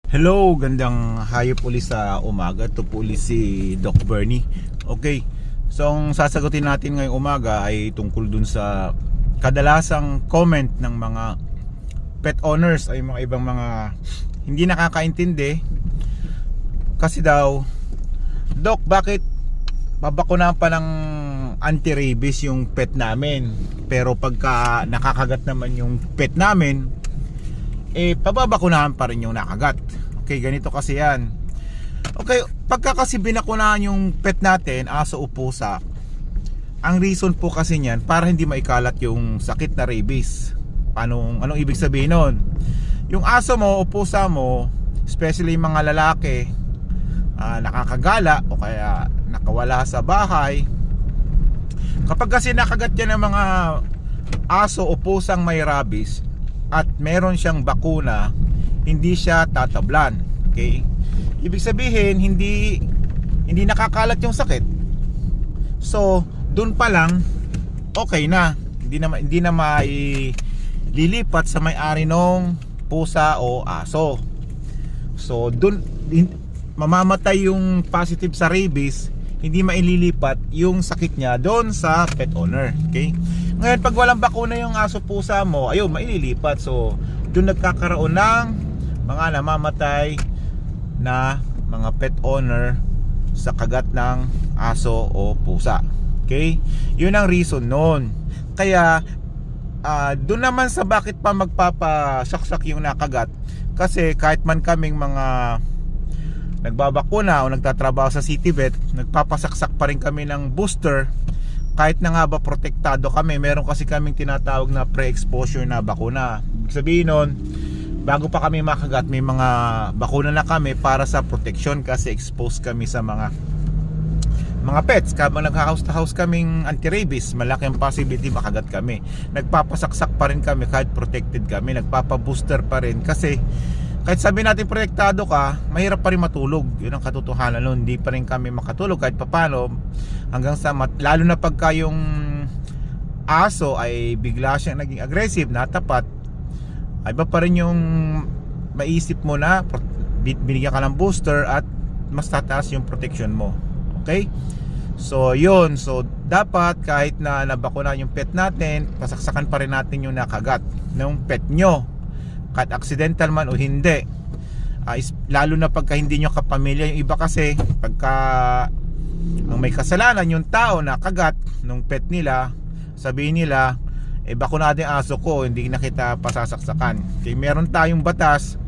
Hello, gandang hayop uli sa umaga. Ito po uli si Doc Bernie. Okay, so ang sasagutin natin ngayong umaga ay tungkol dun sa kadalasang comment ng mga pet owners ay mga ibang mga hindi nakakaintindi. Kasi daw, Doc, bakit pabakunahan pa ng anti-rabies yung pet namin, pero pagka nakakagat naman yung pet namin, pababakunahan pa rin yung nakagat? Okay, ganito kasi yan. Okay, pagka kasi binakunahan yung pet natin, aso o pusa, ang reason po kasi niyan para hindi maikalat yung sakit na rabies. Anong ibig sabihin nun? Yung aso mo o pusa mo, especially yung mga lalaki, nakakagala o kaya nakawala sa bahay, kapag kasi nakagat yan ng mga aso o pusang may rabies at meron siyang bakuna, hindi siya tatablan. Okay? Ibig sabihin hindi nakakalat yung sakit. So, dun pa lang okay na. Hindi na maililipat sa may-ari nung pusa o aso. So, dun mamamatay yung positive sa rabies, hindi maililipat yung sakit niya doon sa pet owner. Okay? Ngayon, pag walang bakuna yung aso pusa mo, ayun, maililipat. So, doon nagkakaroon ng mga namamatay na mga pet owner sa kagat ng aso o pusa. Okay? Yun ang reason nun. Kaya doon naman sa bakit pa magpapasaksak yung nakagat, kasi kahit man kaming mga nagbabakuna o nagtatrabaho sa city vet, nagpapasaksak pa rin kami ng booster. Kahit na nga ba protektado kami, meron kasi kaming tinatawag na pre-exposure na bakuna. Ibig sabihin nun, bago pa kami makagat, may mga bakuna na kami para sa protection, kasi exposed kami sa mga pets. Kapag nag-house to house kaming anti-rabies, malaki ang possibility makagat kami. Nagpapasaksak pa rin kami kahit protected kami, nagpapabooster pa rin, kasi kahit sabi natin protektado ka, mahirap pa rin matulog. Yun ang katotohanan nun. Hindi pa rin kami makatulog kahit papano, hanggang sa lalo na pagka yung aso ay bigla siyang naging aggressive, natapat, ay iba pa rin yung maisip mo na binigyan ka ng booster at mas tataas yung protection mo. Okay? So yun, so dapat kahit na nabakuna yung pet natin, pasaksakan pa rin natin yung nakagat ng pet nyo, kahit accidental man o hindi. Lalo na pagka hindi nyo kapamilya. Yung iba kasi pagka ang may kasalanan yung tao na kagat ng pet nila, sabihin nila, bakunado yung aso ko, hindi na kita pasasaksakan. Okay, meron tayong batas